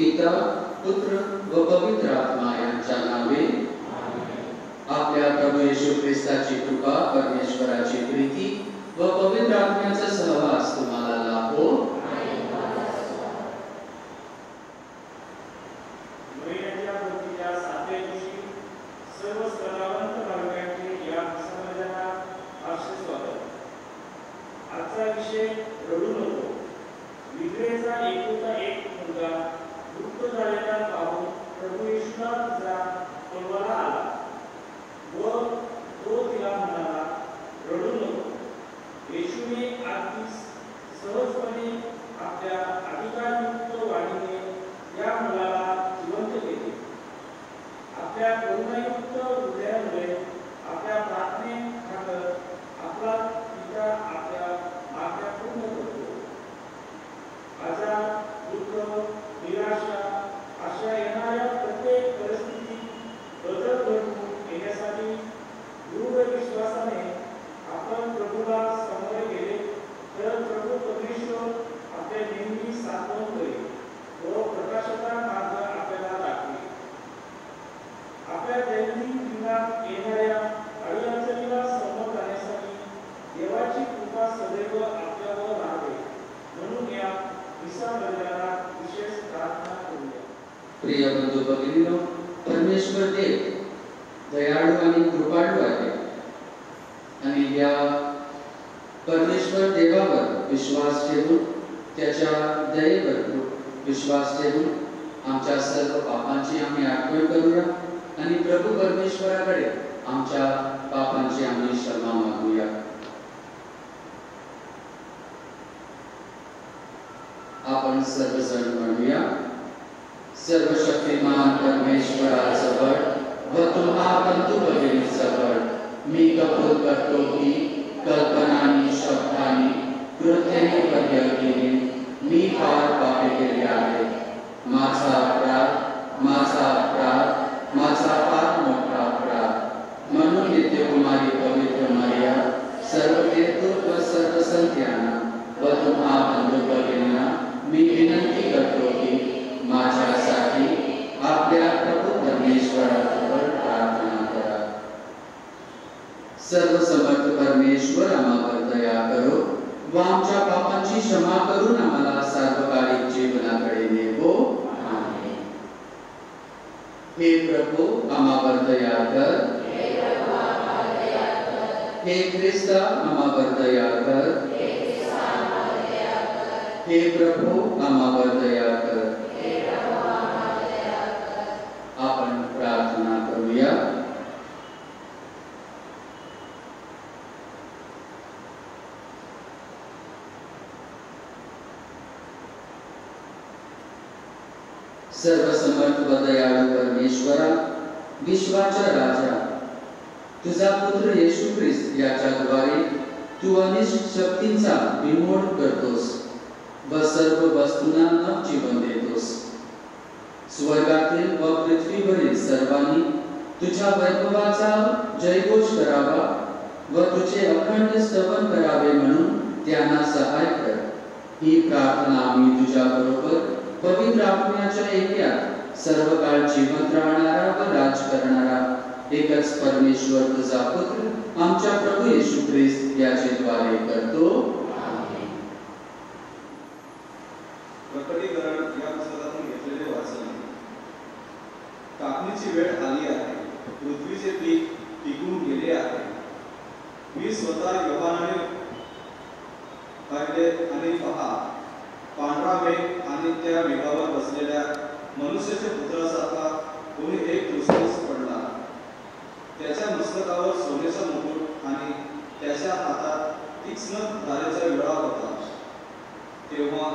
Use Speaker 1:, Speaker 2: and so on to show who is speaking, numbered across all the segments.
Speaker 1: पिता पुत्र व पवित्र आत्मा यांच्या नावे आपल्या प्रभू येशू ख्रिस्ताची कृपा, परमेश्वराची प्रीती व पवित्र आत्म्याचा सहवास तुम्हाला लाभो। प्रिय बंधू भगिनींनो, परमेश्वर देव दयाळू आणि कृपाळू आहे आणि या परमेश्वर देवावर विश्वास ठेवून, त्याच्या दयेवर विश्वास ठेवून आमच्या सर्व पापांची आम्ही आठवण करूया आणि प्रभू परमेश्वराकडे आमच्या पापांची आम्ही क्षमा मागूया। आपण सर्वजण म्हणूया, सर्वशक्तिमान परमेश्वराजवळ व तुम्हा बंधू भगिनींजवळ मी कबूल करतो की कल्पनानी, शब्दानी, कृत्यानी व योगाने मी फार पापे केली आहे। माझा अपराध, माझा फार मोठा अपराध। म्हणून नित्यकुमारी पवित्र मरिया, सर्व देवदूत व सर्व संतांना व तुम्हा बंधू भगिनींना मी विनंती करतो की माझ्यासाठी आपल्या प्रभू परमेश्वराजवळ प्रार्थना करा। सर्व समर्थ परमेश्वर आम्हावर दया करो व आमच्या पापांची क्षमा करून आम्हाला सार्वकालिक जीवनाकडे नेवो। आमेन। हे प्रभू आम्हावर दया कर। हे ख्रिस्ता आम्हावर दया कर। हे प्रभू आम्हावर दया कर। आपण प्रार्थना करूया। सर्वसमर्थ व दयाळू परमेश्वरा, विश्वाचा राजा, तुझा पुत्र येशू ख्रिस्त याच्याद्वारे तू अनिष्ट शक्तींचा बिमोड करतोस व सर्व वस्तूंना नवजीवन देतोस। स्वर्गातील व पृथ्वीवरील सर्वांनी तुझ्या वैभवाचा जयघोष करावा व तुझे अखंड स्तवन करावे म्हणून त्यांना सहाय कर। ही प्रार्थना आम्ही तुझ्या बरोबर पवित्र आत्म्याच्या ऐक्यात सर्व काळ जिवंत राहणारा व राज करणारा एकच परमेश्वर तुझा पुत्र आमच्या प्रभू येशू ख्रिस्त याचे द्वारे करतो। आमेन।
Speaker 2: प्रकटीकरण या पुस्तकातून घेतलेले वाचन। कापणीची वेळ आली आहे, पृथ्वीचे पीक पिकून गेले आहे। मी स्वतः योहानाने पाहिले आणि पहा, पांढरा मेघ आणि त्या मेघावर बसलेल्या मनुष्याच्या पुत्रासारखा कोणी एक दृष्टीस पडला। त्याच्या मस्तकावर सोन्याचा मुकुट आणि त्याच्या हातात तीक्ष्ण धारेचा विळा होता। तेव्हा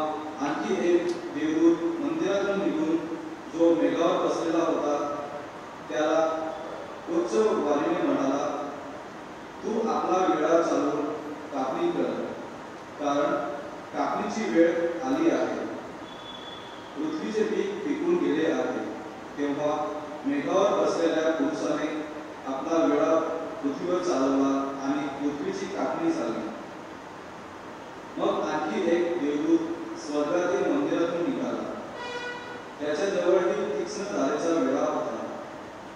Speaker 2: आणखी एक देवदूत मंदिरातून निघून जो मेघावर बसलेला होता त्याला उच्च वाणीने म्हणाला, तू आपला विळा चालवून कापणी कर, कारण कापणीची वेळ आली आहे, पृथ्वीचे पीक पिकून गेले आहे। तेव्हा मेघावर बसलेल्या पुरुषाने आपला विळा पृथ्वीवर चालवला आणि पृथ्वीची कापणी झाली। मग आणखी एक देवदूत स्वर्गातील मंदिरातून निघाला, त्याच्या जवळही तीक्ष्ण धारेचा विळा होता.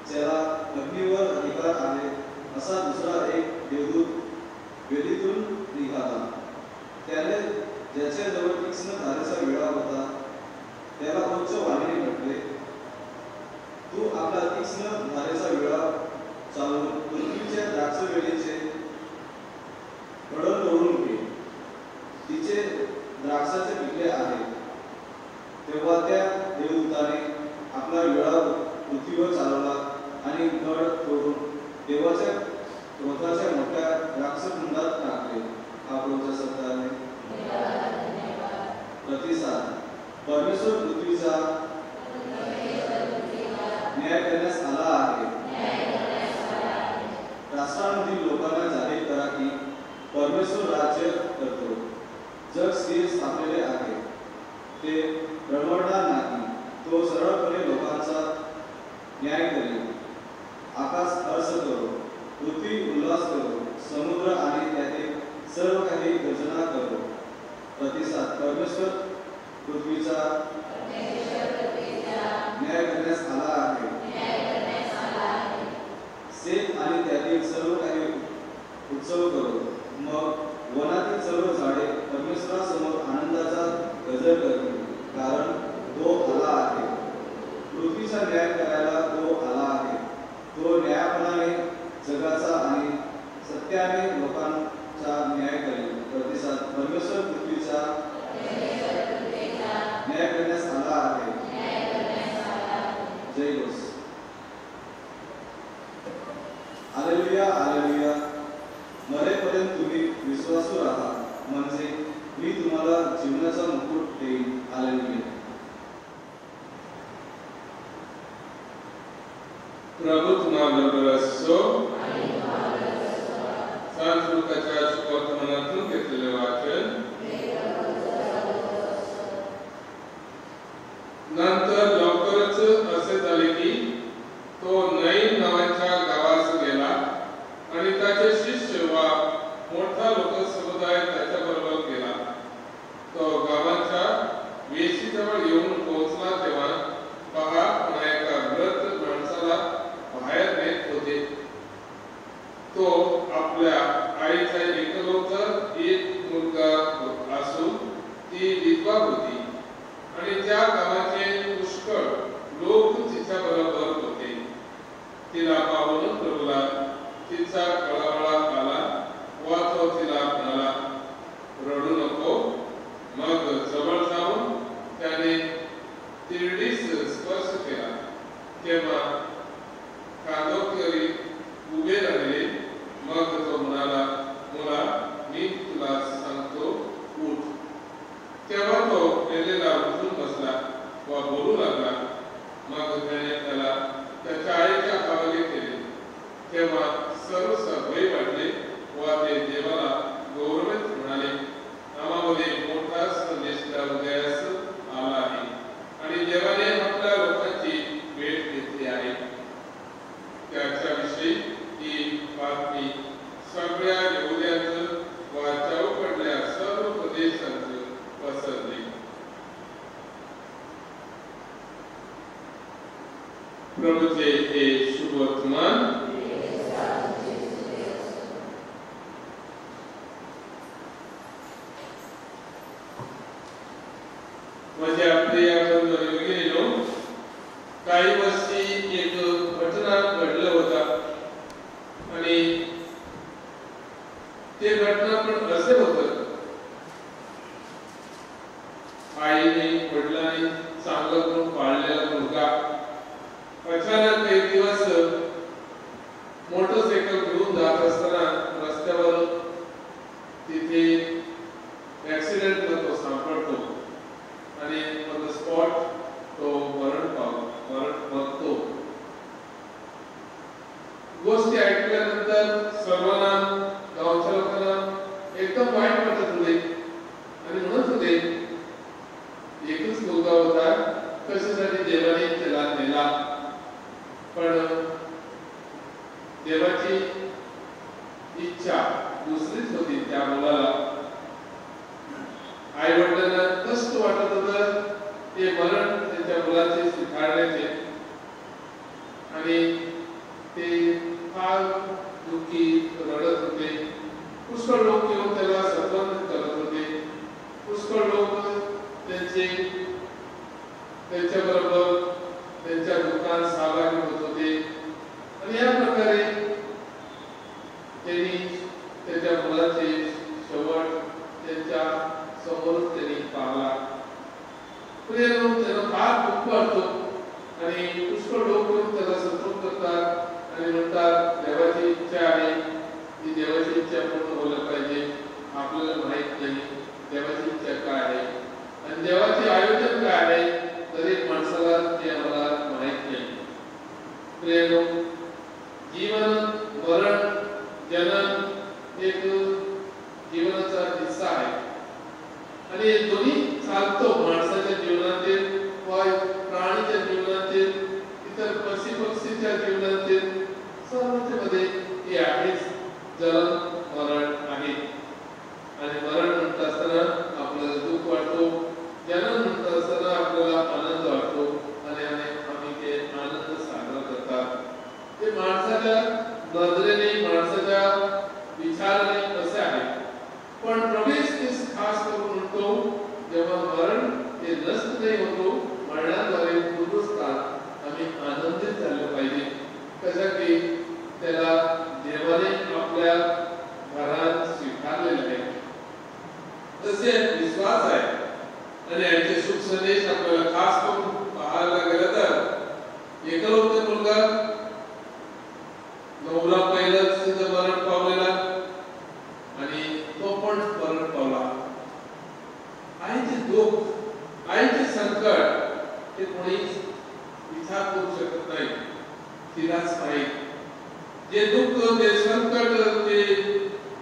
Speaker 2: ज्याला अग्नीवर अधिकार आहे असा दुसरा एक देवदूत वेदीतून निघाला. त्याने ज्याच्या जवळ तीक्ष्ण धारेचा विळा होता त्याला उच्च वाणीने म्हटले, तू आपला तीक्ष्ण धारेचा विळा चालून पृथ्वीच्या द्राक्षवेलीचे कडण तोडून घे. तिचे द्राक्षाचे पिकले आहे. तेव्हा त्या देवदूताने आपला विळा पृथ्वीवर चालवला आणि घड तोडून देवाच्या क्रोधाच्या मोठ्या द्राक्षकुंडात टाकले. हा प्रभूचा शब्द आहे. प्रतिसाद. परमेश्वर पृथ्वीचा न्याय करण्यास आला आहे. राष्ट्रांमधील लोकांना जाहीर करा की परमेश्वर राज्य करतो. जग स्थिर स्थापलेले आहे. ते रडवणार नाही. तो सरळपणे लोकांचा न्याय करेल. आकाश हर्ष करो, पृथ्वी उल्हास करो, समुद्र आणि त्यातील सर्व काही गर्जना करो. प्रतिसाद. परमेश्वर पृथ्वीचा न्याय करण्यास आला आहे. शेत आणि त्यातील सर्व काही उत्सव करो. मग वनातील सर्व झाडे परमेश्वरासमोर आनंदाचा गजर करतील, कारण तो आला आहे. पृथ्वीचा न्याय करायला तो आला आहे. तो न्यायपणाने जगाचा आणि सत्याने लोकांचा न्याय करेल. प्रतिसाद. परमेश्वर पृथ्वीचा न्याय करण्यास आला आहे. जय घोष. Hallelujah, hallelujah. मरेपर्यंत तुम्ही विश्वासू राहा, म्हणजे मी तुम्हाला जीवनाचा मुकुट देईन. हालेलुया.
Speaker 3: प्रभु तुम्हाबरोबर असो. संत लूकाच्या शुभवर्तमानातून घेतलेले वाचन. नंतर लवकरच असे झाले की तो नईन नावाच्या गावास गेला आणि त्याचे शिष्य वा मोठा लोकसमुदाय त्याच्याबरोबर गेला. तो गावाच्या वेशीजवळ येऊन पोहोचला तेव्हा पहा, एका वृद्ध माणसाला बाहेर नेत होते. तो आपल्या आईचा एकलौता एक मुलगा असून ती विधवा होती आणि त्या गावाचे पुष्कळ लोक तिच्या बरोबर होते. तिला पाहून प्रभूला तिचा कळवळा आला व तो तिला म्हणाला, रडू नको. मग जवळ जाऊन त्याने तिरडीस स्पर्श केला. तेव्हा कांदोकरी उभे राहिले. मग तो म्हणाला, मुला, मी तुला सांगतो, उठ. तेव्हा तो मेलेला उठून बसला व बोलू लागला. मग त्याने त्याला त्याच्या आईच्या हवाले केले. तेव्हा सर्व भय वाटले व ते देवाला गौरवित म्हणाले, आम्हामध्ये मोठा संदेश उदयास आला आहे आणि देवाने आपल्या लोकांची भेट घेतली आहे. त्याच्याविषयी ही बातमी सगळ्या यहुद्यांचं व चौकडल्या सर्व प्रदेशांचं पसरली. प्रभूचे हे शुभवर्तमान. माझ्या प्रिय बंधू, काही वर्षी एक घटना घडलं होता आणि ते घटना पण असे होतं, आईने वडिलांनी चांगलं करून पाळलेला मुलगा अचानक एक दिवस मोटरसायकल घेऊन जात असताना रस्त्यावर तिथे ऍक्सिडेंटला तो सापडतो आणि ऑन द स्पॉट तो मरण पावतो. गोष्टी ऐकल्यानंतर सर्वांना, गावच्या लोकांना एकदम वाईट वाटत होते आणि म्हणत होते, एकच मुलगा होता, कशासाठी देवाने त्याला नेला. पण देवाची इच्छा दुसरीच होती. त्या मुलाला आई वडिलांना कष्ट वाटत होतं. ते मरण त्यांच्या मुलाचे पुष्कळ लोक येऊन त्याला सन्मानित करत होते. पुष्कळ लोक त्यांच्याबरोबर त्यांच्या दुःखात सहभागी होत होते. आणि या प्रकारे त्यांनी त्याच्या मुलाचे शेवट त्यांच्या समोर त्यांनी पाहला. त्यांना फार दुःख वाटतो आणि पुष्कळ लोक त्याला संतोष करतात आणि म्हणतात देवाची इच्छा आहे, ती देवाची इच्छा पूर्ण व्हायला पाहिजे. आपल्याला माहित नाही देवाची इच्छा काय आहे आणि देवाचे आयोजन काय आहे, दरेक माणसाला ते आम्हाला माहित नाही. प्रिय जीवन मरण जन्म एक जीवनाचा हिस्सा आहे आणि दोन्ही चालतो माणसाच्या जीवनातील व प्राणीच्या जीवनातील, इतर पक्षीच्या जीवनातील सर्वांमध्ये हे आहेच. जन्म मरण आहे आणि मरण म्हणत असताना आपल्याला दुःख वाटतो, जन्म म्हणत असताना आपल्याला आनंद वाटतो आणि आम्ही ते आनंद साजरा करतात. ते माणसाच्या नजरेने माणसाच्या विचाराने कसे आहे. पण प्रवेश खास करून म्हणतो जेव्हा मरण हे नष्ट नाही होतो, मरणाद्वारे पुनरुत्थान आम्ही आनंदित झाले पाहिजे. कसं की त्याला देवाने आपल्या घरात स्वीकारलेले आहे, तसे विश्वास आहे. आणि यांचे सुख संदेश आपल्याला खास करून पाहायला गेलं तर एकलौकिक मुलगा नवरा पहिलाच तिथं मरण पावलेला आणि तो पण मरण पावला. आईचे दुःख आईचे संकट हे कोणीच विचार करू शकत नाही, तिलाच माहीत. जे दुःख ते संकट ते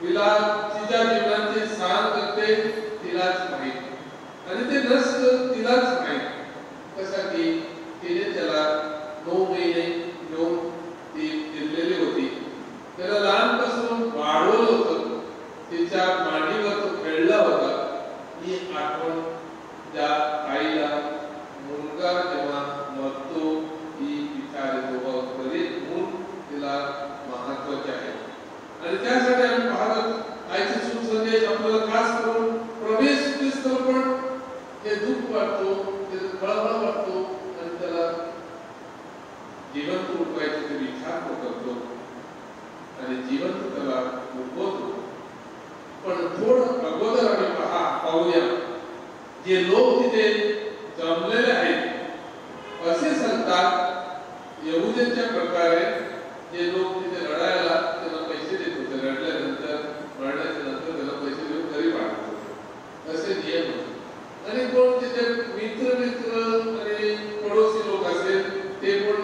Speaker 3: विलाप तिच्या जीवनाचे सहन करते तिलाच माहीत आणि ते नष्ट तिलाच माहीत. कसं की तिने त्याला 9 महिने घेऊन ती दिलेली होती, त्याला लहानपासून वाढवलं होतं, तिच्या मांडीवर तो खेळला होता. ही आठवण त्या आईला मुलगा जेव्हा मरतो ही विचार येतो, तरी मूल तिला महत्वाचे आहे. आणि त्यासाठी आम्ही पाहतो आईचे सुख संदेश आपल्याला खास करून प्रवेश ख्रिस्तावर पण हे दुःख वाटतो, ते कळवळ वाटतो आणि त्याला जिवंत उठवायचे ते विचार करतो आणि जिवंत त्याला उठवतो. पण थोडं अगोदर आम्ही पाहूया जे लोक तिथे जमलेले आहेत असे सांगतात यहुद्यांच्या प्रकारे जे लोक तिथे रडायला त्यांना पैसे देत होते, रडल्यानंतर मरण्याच्या नंतर त्यांना पैसे देऊन घरी पाठवत होते, असे नियम होते. आणि कोण तिथे मित्र आणि पडोसी लोक असेल ते पण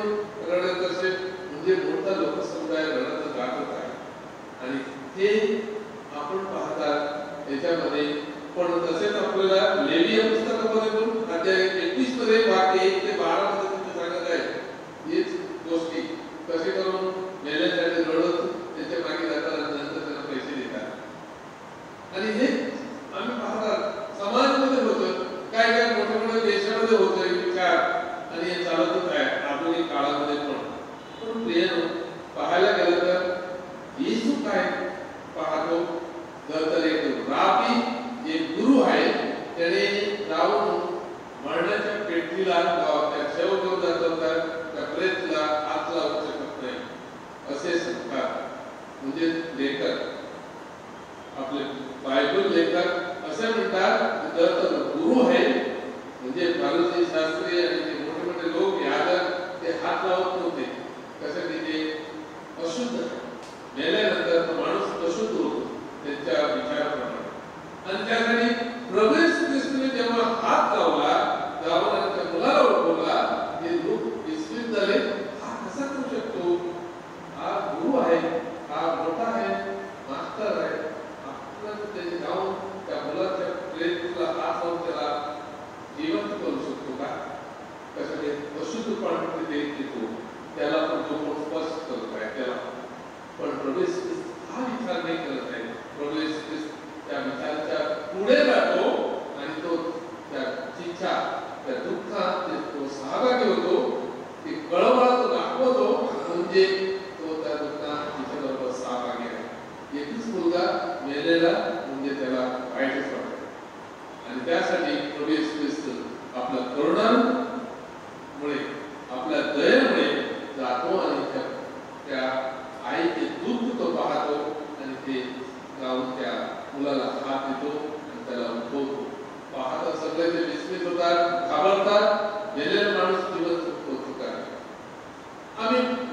Speaker 3: रडत असेल, म्हणजे मोठा लोकसमुदाय रडत जात आहे. आणि ते आपण पाहतात त्याच्यामध्ये पण तसेच आपल्याला लेविया पुस्तकामध्ये पण अध्याय 21 मध्ये वाक्य 1 ते 12 मध्ये तिथे सांगत आहे हेच गोष्टी कसे करून मेल्यासाठी रडत त्याच्या मागे जातात आणि नंतर त्यांना पैसे देतात. आणि हे आम्ही पाहतात समाजामध्ये होतं, काय काय मोठ्या मोठ्या देशामध्ये होतं हे विचार आणि हे चालतच आहे आधुनिक काळामध्ये पण. पण प्रियनो पाहायला गेलं तर येशू काय पाहतो, जर एक राबी एक गुरु आहे त्याने जाऊन मरणाच्या पेटीला त्या शेव घेऊन जातो तर त्या प्रेतला हात लावू शकत नाही असे सांगतात. म्हणजे लेखक आपले बायबल लेखक असे म्हणतात जर गुरु आहे म्हणजे भारतीय शास्त्रीय आणि जे मोठे मोठे लोक यादक ते हात लावत नव्हते. कसं की ते अशुद्ध मेल्यानंतर तो माणूस अशुद्ध होतो त्यांच्या विचाराप्रमाणे. आणि त्यासाठी प्रभू येशू ख्रिस्ताने जेव्हा हात लावला गावाला त्या मुलाला उठवला हे लोक विस्मित झाले. हा कसा करू शकतो, हा गुरु आहे, हा मोठा आहे, मास्टर आहे, आपण त्याने जाऊन त्या मुलाच्या प्रेतला हात लावून त्याला जिवंत करू शकतो का? कसं ते अशुद्धपण तिथे येतो त्याला पण जो कोण स्पष्ट करत आहे त्याला. पण प्रभू येशू हा विचार नाही करत आहे. प्रभू येशू त्या विचाराच्या पुढे जातो आणि तो त्या चिच्छा त्या दुःखात तो सहभागी होतो, ती कळवळा तो दाखवतो म्हणजे तो त्या दुःखात तिच्याबरोबर सहभागी आहे. एकच मुलगा मेलेला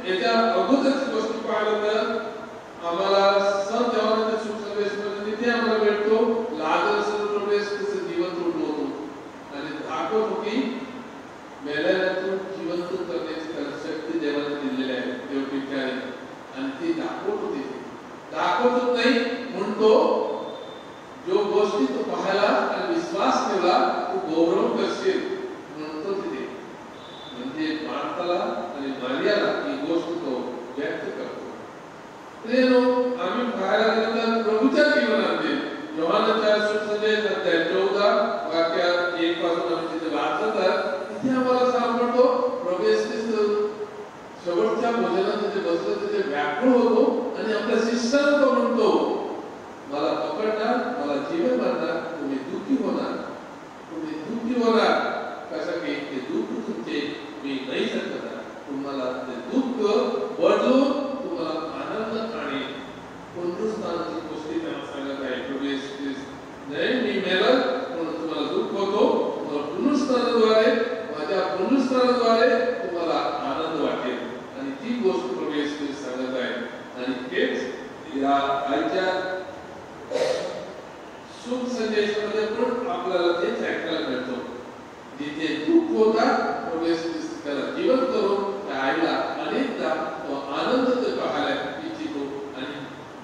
Speaker 3: याच्या अगोदरची गोष्ट पाहिलं तर आम्हाला संत योहानाच्या सुसंदेशामध्ये तिथे आम्हाला भेटतो लाजरस प्रवेश त्याचं जीवन उठलो होतो आणि दाखवतो की मेल्यानंतर जिवंत करण्याची त्याला शक्ती देवाने दिलेली आहे देव ठिकाणी आणि ती दाखवतो तिथे दाखवतच नाही म्हणतो जो गोष्टी तो पाहायला आणि विश्वास ठेवला तो गौरव करशील म्हणतो तिथे म्हणजे मार्ताला आणि मारियाला ही गोष्ट तो व्यक्त करतो प्रियनो आम्ही पाहायला गेल्यानंतर प्रभूच्या जीवनातील योहानाच्या सुसंदेश अध्याय 14 वाक्य 1 पासून आम्ही तिथे वाचत आहोत तिथे आम्हाला सापडतो प्रभू ख्रिस्त शेवटच्या भोजनात तिथे बसलो तिथे व्याकुळ होतो आणि आपल्या शिष्याला तो म्हणतो मला पकडणार मला जीवन मारणार तुम्ही दुःखी होणार कशासाठी ते दुःख तुमचे मी नाही शकणार तुम्हाला ते दुःख बदलून तुम्हाला आनंद आणि पुनरुत्थानाची गोष्टी त्यांना सांगत आहे प्रभू ख्रिस्त नाही मी मेलं म्हणून तुम्हाला दुःख होतो तुम्हाला पुनरुत्थानाद्वारे माझ्या पुनरुत्थानाद्वारे तुम्हाला आनंद वाटेल आणि ती गोष्ट प्रभू ख्रिस्त सांगत आहे आणि हेच या आजच्या शुभ संदेशामध्ये पण आपल्याला तेच ऐकायला मिळतो जिथे दुःख होता प्रभू ख्रिस्त त्याला जीवन करून त्या आईला अनेकदा तो आनंद ते पाहायला इच्छितो आणि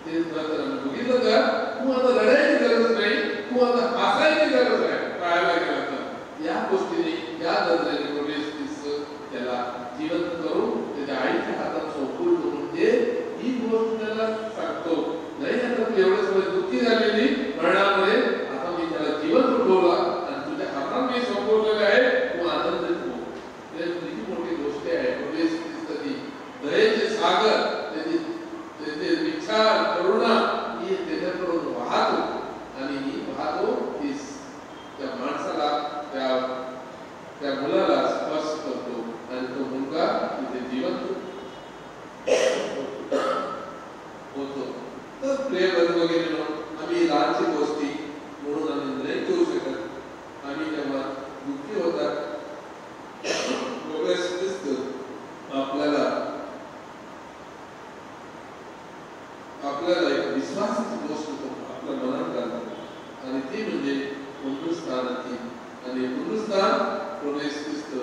Speaker 3: ते बघितलं का तू आता लढायची गरज नाही तू आता हसायची गरज आहे पाहायला गेलं तर या गोष्टीने या गरजेने प्रभू ख्रिस्त त्याला जीवन करून त्याच्या आईच्या हातात सोपवून म्हणजे ही गोष्ट त्याला सांगतो नाही आता तू एवढं सगळं दुःखी झालेली मरणामध्ये आता मी त्याला जीवन उठवला आणि तुझ्या हातात मी सोपवलेलं आहे तू आनंदित हो किती मोठी गोष्ट आहे प्रभू ख्रिस्ताची दयेचे सागर त्याचे विचार करुणा ही त्याच्याकडून वाहतो आणि ही वाहतो ती त्या माणसाला त्या मुलाला स्पर्श करतो आणि तो मुलगा तिथे जिवंत होतो तर प्रिय बंधू वगैरे आम्ही लहानशी गोष्टी म्हणून आम्ही नाही घेऊ शकत आम्ही जेव्हा दुःखी होतात आपल्याला एक विश्वासाची गोष्ट आपल्या मनात घालतो आणि ती म्हणजे पुनरुत्थानाची आणि पुनरुत्थान प्रभू ख्रिस्त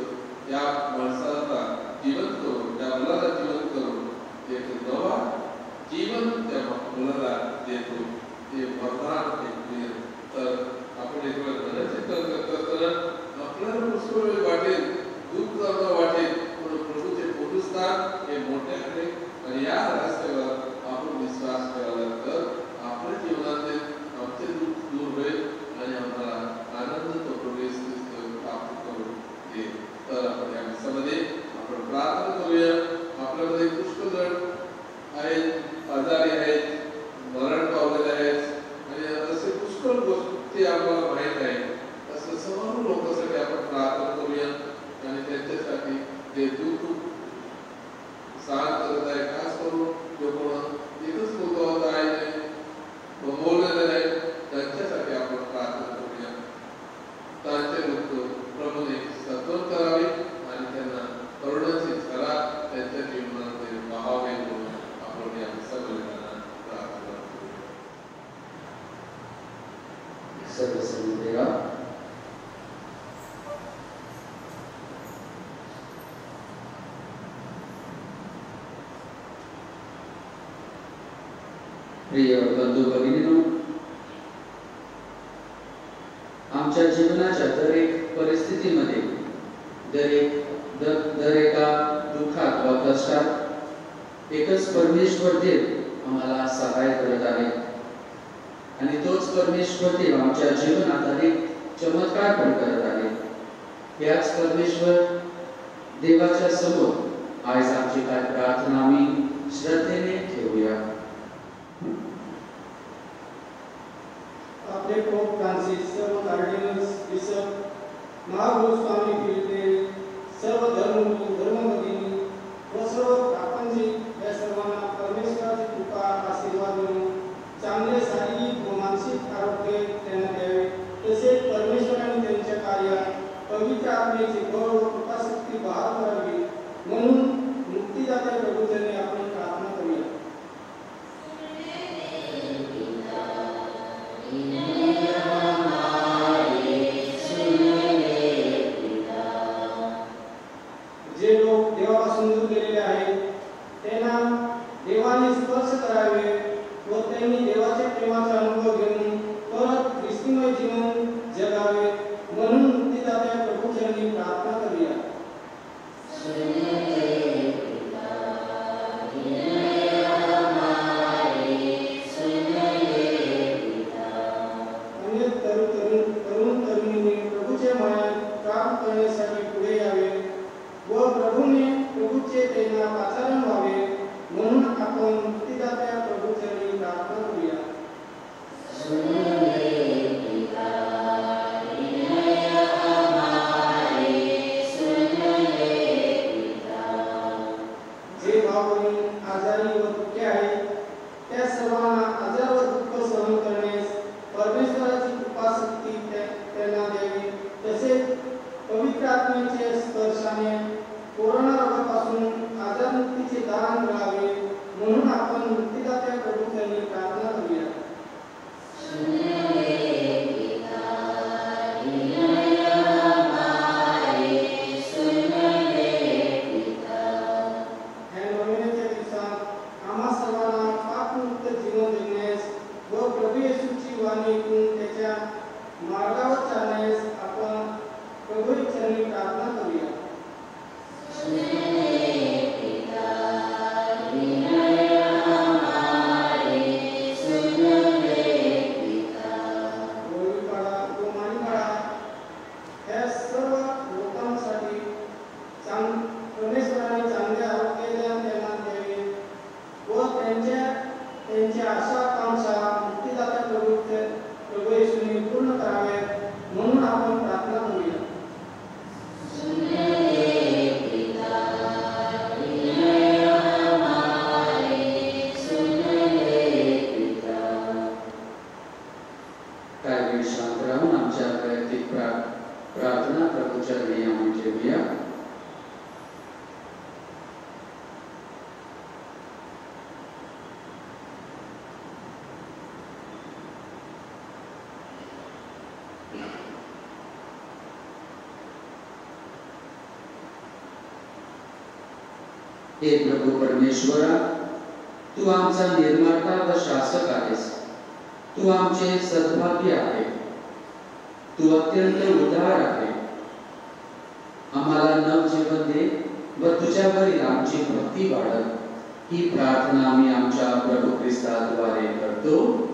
Speaker 3: या माणसाला जिवंत करून त्या मुलाला जिवंत करून एक नवा जीवन त्या मुलाला देतो ते वरदान तर आपण एक वेळ धनचिंतन करत असताना आपल्याला पुष्कळ वेळ वाटेल दुःख करता वाटेल पण प्रभूचे पुनरुत्थान हे मोठे आहे आणि या रस्त्यावर आपण विश्वास ठेवला तर आपल्या जीवनातील आमचे दुःख दूर होईल आणि आम्हाला आनंद तो प्रभू ख्रिस्त प्राप्त करून देईल तर आपण या विषयामध्ये आपण प्रार्थना करूया आपल्यामध्ये पुष्कळ जण आहेत आजारी आहेत मरण पावलेले आहेत आणि असे पुष्कळ गोष्टी आपल्याला माहीत आहे असं सर्व लोकांसाठी आपण प्रार्थना करूया आणि त्यांच्यासाठी जे दुःख सहन करत आहे खास करून जो कोण एकच लोक आहे गमवलेले आहे त्यांच्यासाठी आपण प्रार्थना करूया त्यांचे दुःख प्रभूने सत्वन करावे आणि त्यांना करुणाची झरा त्यांच्या जीवनामध्ये पाहावे म्हणून आपण या सगळ्यांना प्रार्थना करूया
Speaker 1: सर्व समुद्रेला प्रिय बंधू भगिनींनो आमच्या जीवनाच्या दर एक परिस्थितीमध्ये दर एका दुःखात व कष्टात एकच परमेश्वर देव आम्हाला सहाय्य करत आहे आणि तोच परमेश्वर देव आमच्या जीवनात अनेक चमत्कार पण करत आहे याच परमेश्वर देवाच्या समोर आज आमची काय प्रार्थना आम्ही श्रद्धेने ठेवूया
Speaker 4: आपले पोप फ्रान्सिस सर्व कार्डिनल्स बिशप महागुरु स्वामी फिलिपे सर्व धर्मभगिनी व सर्व प्रापंची या सर्वांना परमेश्वराची कृपा आशीर्वाद मिळून चांगले शारीरिक व मानसिक आरोग्य त्यांना द्यावे तसेच परमेश्वराने त्यांच्या कार्यात पवित्र आत्म्याची गौरव व कृपाशक्ती बहाल करावी म्हणून जे भाव बहीण आजारी व दुःखी आहेत त्या सर्वांना आजार व दुःख सहन करण्यास परमेश्वराची कृपा शक्ती त्यांना द्यावी, तसेच पवित्र आत्म्याच्या स्पर्शाने कोरोना रोगापासून आजारमुक्तीचे दान मिळावे म्हणून आपण मुक्तिदात्या प्रभूंनी प्रार्थना करूया.
Speaker 1: हे प्रभू परमेश्वरा, तू आमचा निर्माता व शासक आहेस. तू आमचे सद्भाग्य आहे. तू अत्यंत उदार आहे. आम्हाला नवजीवन दे व तुझ्यावरील आमची भक्ती वाढव. ही प्रार्थना आम्ही आमच्या प्रभू ख्रिस्ताद्वारे करतो.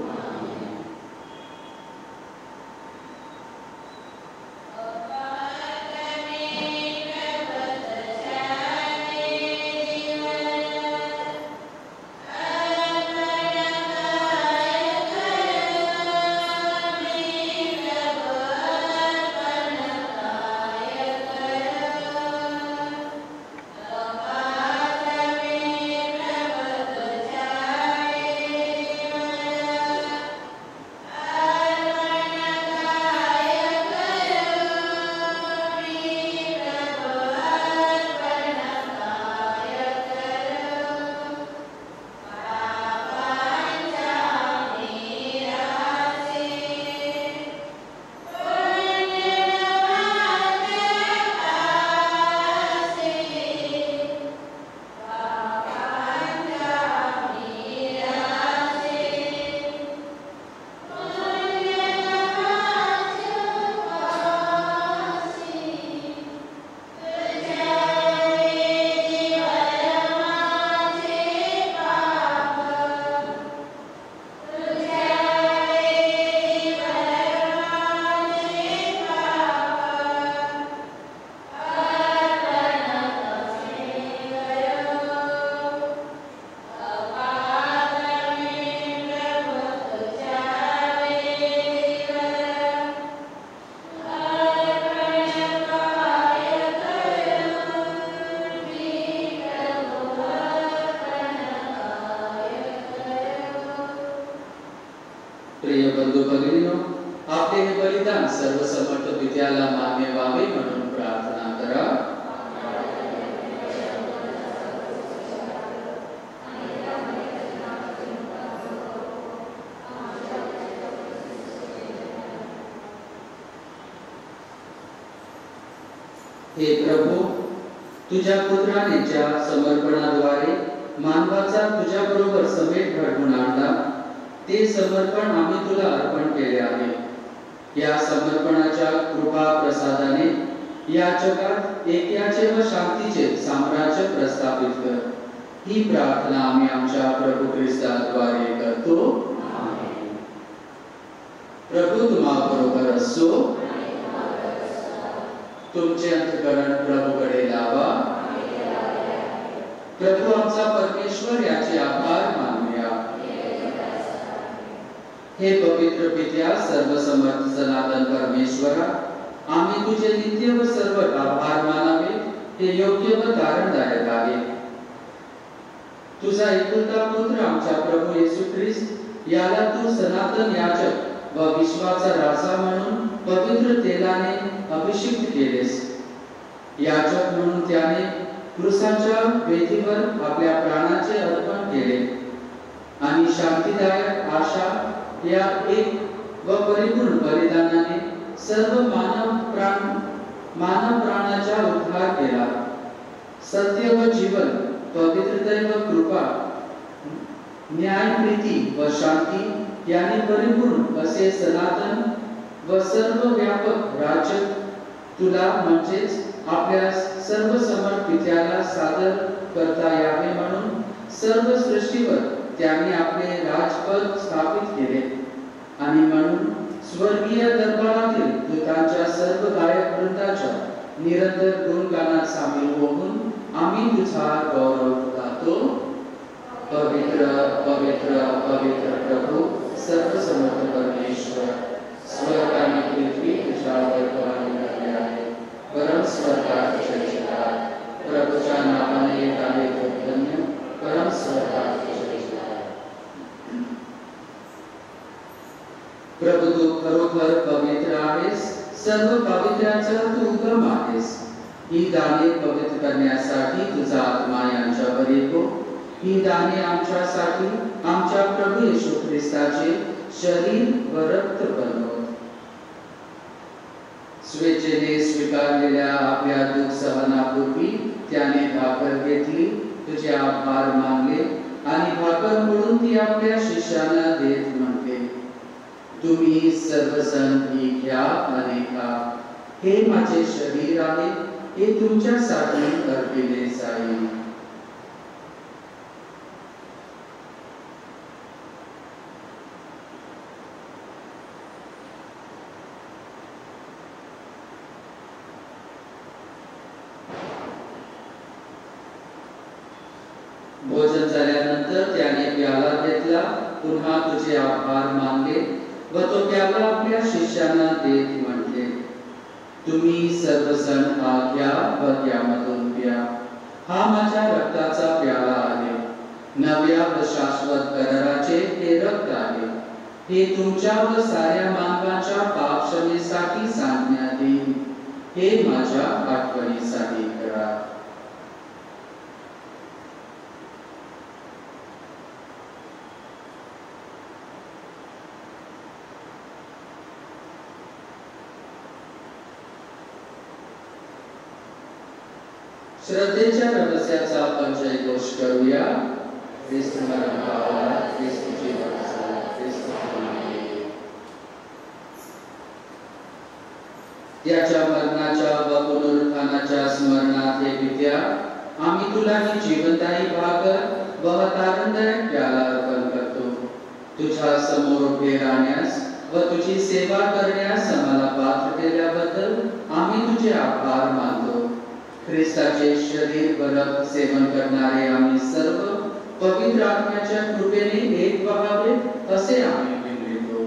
Speaker 1: प्रिय बंधू भगिनींनो, आपले हे बलिदान सर्वसमर्थ पित्याला मान्य व्हावे म्हणून प्रार्थना करा. हे प्रभू, तुझ्या पुत्राने ज्या समर्पणाद्वारे मानवाचा तुझ्या बरोबर समेट घडवून आणला, ते समर्पण आम्ही तुला अर्पण केले आहे. या समर्पणाच्या कृपा प्रसादाने या जगात ऐक्याचे व शांतीचे साम्राज्य प्रस्थापित कर. ही प्रार्थना आम्ही आमच्या प्रभू ख्रिस्ताद्वारे करतो. प्रभू तुम्हा बरोबर असो. तुमचे अंतःकरण प्रभूकडे लावा. प्रभू आमचा परमेश्वर याचे आभार मानूया. हे पवित्र पित्या, सर्वसमर्थ सनातन परमेश्वरा, आम्ही तुझे नित्य व सर्व आभार मानावे हे योग्य व तारणदायक आहे. तुझा एकुलता पुत्र आमचा प्रभू येशू ख्रिस्त याला तू सनातन याजक व विश्वाचा राजा म्हणून पवित्र तेलाने अभिषिक्त केलेस। याजक म्हणून त्याने क्रूसाच्या वेदीवर आपल्या प्राणाचे अर्पण केले आणि शांतीदायक आशा या एक व परिपूर्ण बलिदानाने सर्व मानव प्राणाचा उद्धार केला। सत्य व जीवन, पवित्रता व कृपा, न्याय, प्रीती व शांती याने परिपूर्ण असे सनातन व सर्व व्यापक राज्य तुला म्हणजेच आपल्या सर्व समर्थ पित्याला सादर करता यावे म्हणून सर्व सृष्टीवर त्यांनी आपले राजपद स्थापित केले आणि म्हणून स्वर्गीय दरबारातील दूतांच्या सर्व गायक वृंदाच्या निरंतर गुणगानात सामील होऊन आम्ही तुझा गौरव गातो। पवित्र पवित्र पवित्र प्रभू सर्वसमर्थ परमेश्वर, स्वर्ग आणि पृथ्वी तुझ्या वैभवाने भरले आहे। परम स्वर्गात जयजयकार, प्रभूच्या नावाने येत आहे तो धन्य, परम स्वर्गात जयजयकार। प्रभू तू खरोखर पवित्र आहेस, सर्व पवित्राचा तू उगम आहेस। ही दाने पवित्र करण्यासाठी तुझा आत्मा यांच्यावर येतो। ही दाने आमच्यासाठी आमच्या प्रभू येशू ख्रिस्ताचे शरीर व रक्त बनवत। स्वेच्छेने स्वीकारलेल्या आपल्या दुःख सहनापूर्वी त्याने भाकर घेतली, तुझे आभार मानले आणि भाकर मोडून ती आपल्या शिष्यांना देत म्हटले, तुम्ही सर्वजण ही घ्या आणि खा, हे माझे शरीर आहे, हे तुमच्यासाठी अर्पिले जाईल। भोजन झाल्यानंतर त्याने प्याला घेतला, पुन्हा तुझे आभार मानले व तो प्याला आपल्या शिष्यांना देत म्हटले, तुम्ही सर्वजण हा घ्या व त्यामधून प्या, हा माझ्या रक्ताचा प्याला आहे, नव्या व शाश्वत कराराचे हे रक्त आहे, हे तुमच्या व साऱ्या मानवाच्या पाप क्षमेसाठी सांगण्यात येईल, हे माझ्या आठवणीसाठी करा। श्रद्धेच्या रहस्याचा आपण जयघोष करूया। ख्रिस्त मरण पावला, ख्रिस्त जीवन झाला, ख्रिस्त पुनरुत्थान। त्याच्या मरणाच्या व पुनरुत्थानाच्या स्मरणात हे पित्या, आम्ही तुला ही जीवनदायी भाकर व तारणदायक प्याला अर्पण करतो। तुझ्या समोर उभे राहण्यास व तुझी सेवा करण्यास आम्हाला पात्र केल्याबद्दल आम्ही तुझे आभार मानतो। ख्रिस्ताचे शरीर व रक्त सेवन करणारे आम्ही सर्व पवित्र आत्म्याच्या कृपेने एक व्हावे असे आम्ही विनवितो।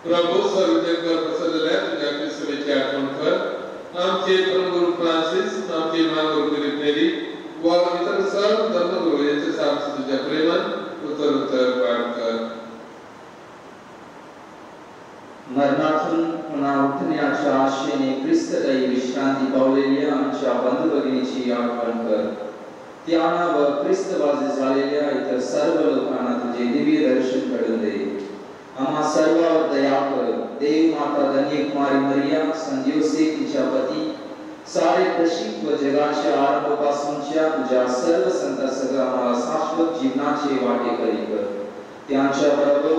Speaker 3: प्रभू सर्वजगावर पसरलेल्या तुझ्या ख्रिस्ताची आठवण कर। आमचे परमगुरू फ्रान्सिस, आमचे महागुरू फिलिप नेरी व इतर सर्व धर्मगुरू यांचे साथ तुझ्या प्रेमात उत्तर पाठ कर।
Speaker 5: मरणातून पुन्हा उठण्याच्या आशेने ख्रिस्ताची विश्रांती पावलेल्या आमच्या बंधू भगिनीची आठवण कर। त्यांना व ख्रिस्तवासी झालेल्या इतर सर्व लोकांना तुझे दिव्य दर्शन घडवून दे। आम्हा सर्वांवर दया कर। देव माता धन्य कुमारी मरिया, संत योसेफ तिच्या पती, सारे प्रशिक व जगाच्या आरंभापासूनच्या तुझ्या सर्व संतांसह आम्हाला शाश्वत जीवनाचे वाटेकरी कर। त्यांच्या बरोबर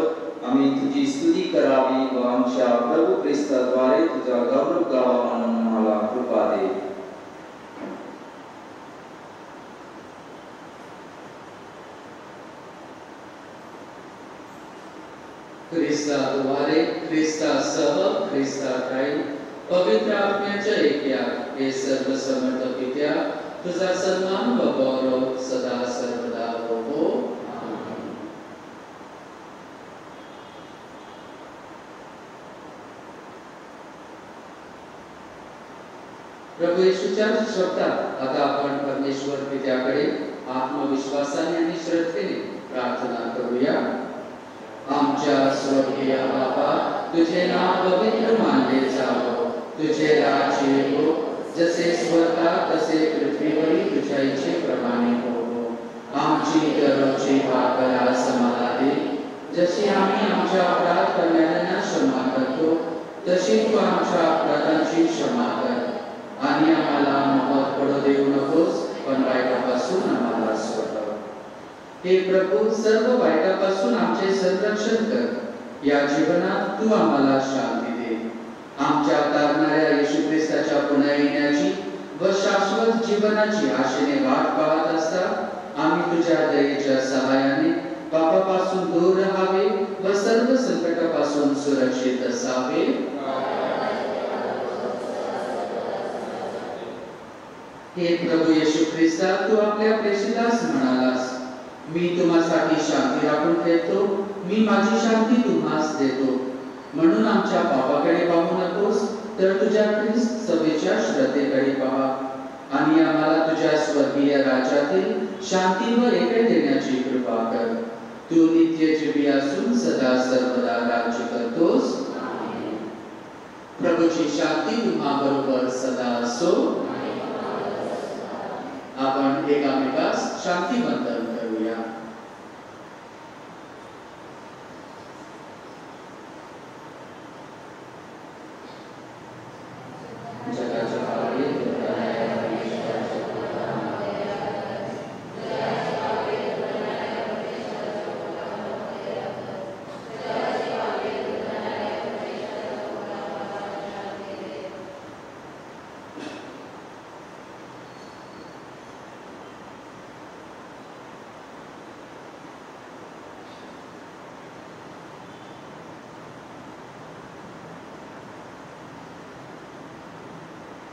Speaker 5: आम्ही तुझी स्तुती करावी व आमच्या प्रभू ख्रिस्ताद्वारे तुझा गौरव गावा म्हणून आम्हाला कृपा दे।
Speaker 1: ख्रिस्ताद्वारे, ख्रिस्तासह, ख्रिस्ताखाली पवित्र आत्म्याच्या ऐक्यात हे सर्व समर्थ पित्या, तुझा सन्मान व गौरव सदा सर्वदा हो। प्रभू येशूच्या शब्दात आता आपण परमेश्वर पित्याकडे आत्मविश्वासाने आणि श्रद्धेने प्रार्थना करूया. आमच्या स्वर्गीय बाबा, तुझे नाव पवित्र मानले जावं, तुझे राज्य येवो, जसे स्वर्गात तसे पृथ्वीवरील तुझ्या इच्छेप्रमाणे होवो. आमची दररोजची भाकर आज आम्हाला दे, जशी आम्ही आमच्या अपराध करणाऱ्यांना क्षमा करतो, तशी तू आमच्या अपराधांची क्षमा कर. आणि आम्हाला मोहात पडू देऊ नकोस, पण वाईटापासून आम्हाला सोडव. हे प्रभू, सर्व वाईटापासून आमचे संरक्षण कर. या जीवनात तू आम्हाला शांती दे. आमच्या तारणाऱ्या येशू ख्रिस्ताच्या पुन्हा येण्याची व शाश्वत जीवनाची आशेने वाट पाहत असता आम्ही तुझ्या दयेच्या सहाय्याने पापापासून दूर राहावे व सर्व संकटापासून सुरक्षित असावे. हे प्रभू येशू ख्रिस्ता, तू आपल्या प्रेषितास म्हणालास, मी तुम्हासाठी शांती राखून ठेवतो, मी माझी शांती तुम्हास देतो. म्हणून आमच्या पापाकडे पाहू नकोस, तर तुझ्या ख्रिस्त सभेच्या श्रद्धेकडे पहा आणि आम्हाला तुझ्या स्वर्गीय राज्यातील शांती व ऐक्य देण्याची कृपा कर. तू नित्यजीवी असून सदा सर्वदा राज्य करतोस. प्रभूची शांती तुम्हा बरोबर सदा असो. आपण एकामेकास शांती वंदन करूया.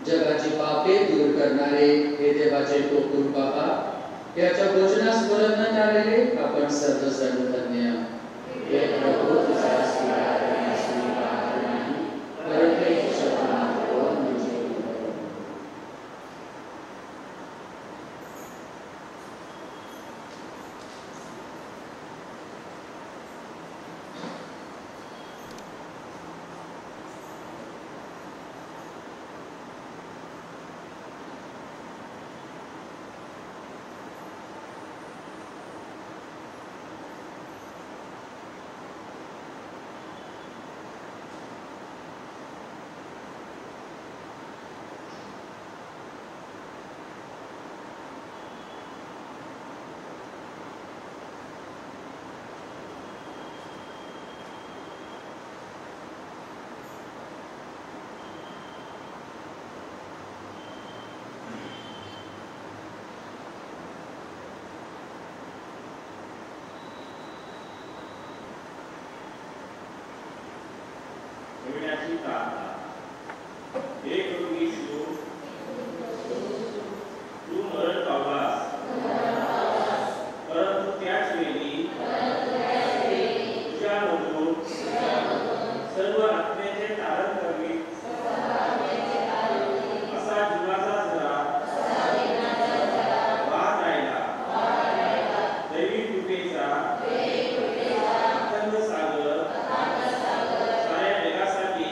Speaker 1: जगाची पापे दूर करणारे हे देवाचे कोकुर बाबा, याच्या भोजनास बोलवण्यात आलेले आपण सर्वजण धन्य. हे प्रभू, तुझा स्वीकार करण्यास मी पात्र नाही, परंतु एक शब्द मात्र निश्चय कर.
Speaker 6: साऱ्या जगासाठी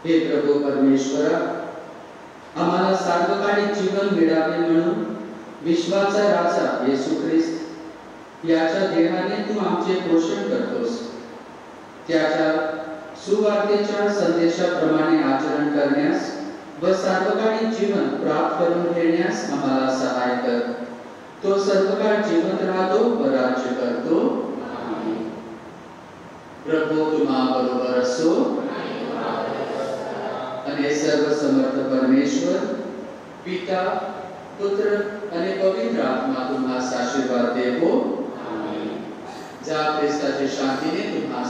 Speaker 1: हे प्रभू परमेश्वरा, आम्हाला सार्वकालिक जीवन मिळावे म्हणून विश्वाचा राजा येशू ख्रिस्त याच्या देहाने तू आमचे पोषण करतोस. त्याच्या सुवार्तेच्या संदेशाप्रमाणे आचरण करण्यास व सार्वकालिक जीवन प्राप्त करून घेण्यास आम्हाला सहाय कर. तो सर्वकाळ जिवंत राहतो व राज्य करतो. प्रभू तुम्हा बरोबर असो. आणि सर्व समर्थ परमेश्वर पिता पुत्र आणि पवित्र आत्मा तुम्हास आशीर्वाद देवो. जा ख्रिस्ताच्या शांतीने तुम्हा